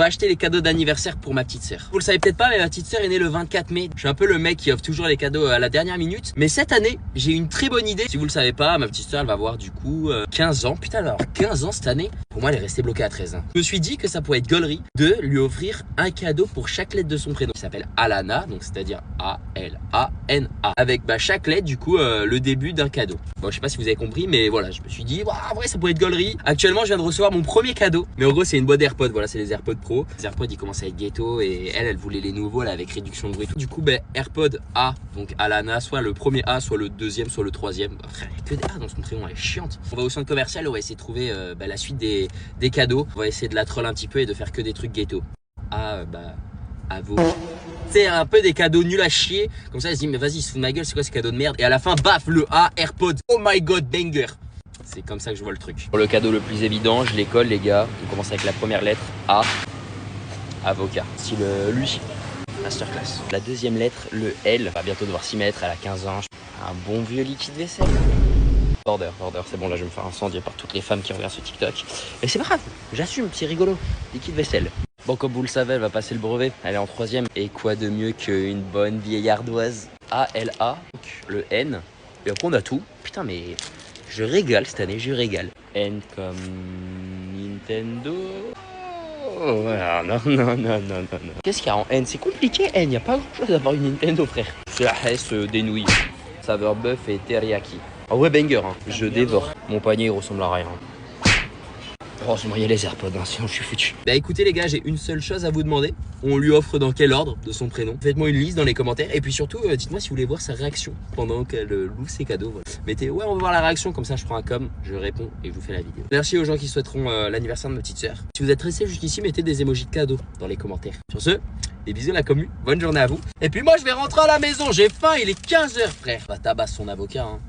On va acheter les cadeaux d'anniversaire pour ma petite sœur. Vous le savez peut-être pas, mais ma petite sœur est née le 24 mai. Je suis un peu le mec qui offre toujours les cadeaux à la dernière minute. Mais cette année, j'ai une très bonne idée. Si vous le savez pas, ma petite sœur, elle va avoir du coup 15 ans. Putain, elle va avoir 15 ans cette année. Pour moi, elle est restée bloquée à 13 ans. Je me suis dit que ça pourrait être gaulerie de lui offrir un cadeau pour chaque lettre de son prénom. Il s'appelle Alana, donc c'est-à-dire A-L-A-N-A. Avec chaque lettre, du coup, le début d'un cadeau. Bon, je sais pas si vous avez compris, mais voilà, je me suis dit, en vrai, ça pourrait être gaulerie. Actuellement, je viens de recevoir mon premier cadeau. Mais en gros, c'est une boîte d'AirPods. Voilà, c'est les AirPods Pro. Les AirPods, ils commencent à être ghetto et elle voulait les nouveaux là avec réduction de bruit. Du coup, AirPod A, donc Alana, soit le premier A, soit le deuxième, soit le troisième. Frère, il n'y a que des A dans son prénom, elle est chiante. On va au centre commercial, on va essayer de trouver la suite des cadeaux. On va essayer de la troll un petit peu et de faire que des trucs ghetto. À vous. C'est un peu des cadeaux nuls à chier. Comme ça, elle se dit, mais vas-y, il se fout de ma gueule, c'est quoi ces cadeaux de merde? Et à la fin, baf, le A, AirPod. Oh my god, banger. C'est comme ça que je vois le truc. Pour le cadeau le plus évident, je les colle, les gars. On commence avec la première lettre, A. Avocat. Style lui. Masterclass. La deuxième lettre, le L. Elle va bientôt devoir s'y mettre, elle a 15 ans. Un bon vieux liquide vaisselle. Border, c'est bon, là je vais me faire incendier par toutes les femmes qui regardent ce TikTok. Mais c'est pas grave, j'assume, c'est rigolo. Liquide vaisselle. Bon, comme vous le savez, elle va passer le brevet. Elle est en troisième. Et quoi de mieux qu'une bonne vieille ardoise. A-L-A, le N. Et après on a tout. Putain, mais je régale cette année, je régale. N comme Nintendo. Oh, non. Qu'est-ce qu'il y a en N? C'est compliqué, N. Il n'y a pas grand chose d'avoir une Nintendo, frère. C'est la S des nouilles. Saveur bœuf et teriyaki. Ah ouais, banger, hein. Je dévore. Mon panier, il ressemble à rien. Heureusement, il y a les AirPods, hein, sinon je suis foutu. Bah écoutez les gars, j'ai une seule chose à vous demander. On lui offre dans quel ordre de son prénom? Faites-moi une liste dans les commentaires. Et puis surtout, dites-moi si vous voulez voir sa réaction pendant qu'elle loue ses cadeaux. Voilà. Mettez, ouais, on va voir la réaction, comme ça je prends un com, je réponds et je vous fais la vidéo. Merci aux gens qui souhaiteront l'anniversaire de ma petite sœur. Si vous êtes restés jusqu'ici, mettez des emojis de cadeaux dans les commentaires. Sur ce, des bisous la commu, bonne journée à vous. Et puis moi je vais rentrer à la maison, j'ai faim, il est 15 h frère. Bah tabasse son avocat, hein.